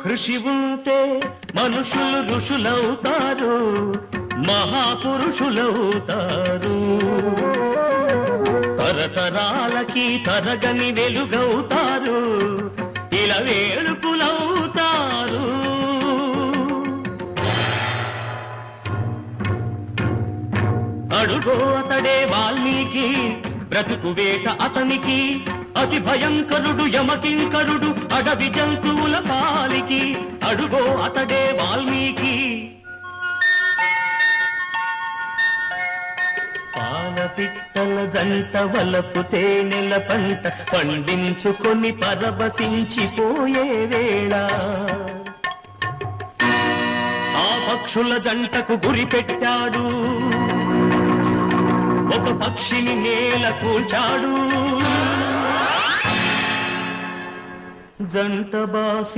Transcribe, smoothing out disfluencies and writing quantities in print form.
కృషి ఉంటే మనుషులు ఋషులవుతారు, మహాపురుషులవుతారు. తరతరాలకి తరగని వెలుగవుతారు, ఇలా వేడుకులవుతారు. అడుగో అతడే వాల్మీకి, బ్రతుకు వేట అతనికి, అతి భయంకరుడు యమకింకరుడు అడవి జంతువుల పాలికి. అడుగో అతడే వాల్మీకి. పాలపిట్టల జంట వలపు తేనెల పంట పండించుకొని పరవశించిపోయే వేళ, ఆ పక్షుల జంటకు గురి పెట్టాడు, ఒక పక్షిని నేల కూల్చాడు. జంట బాసి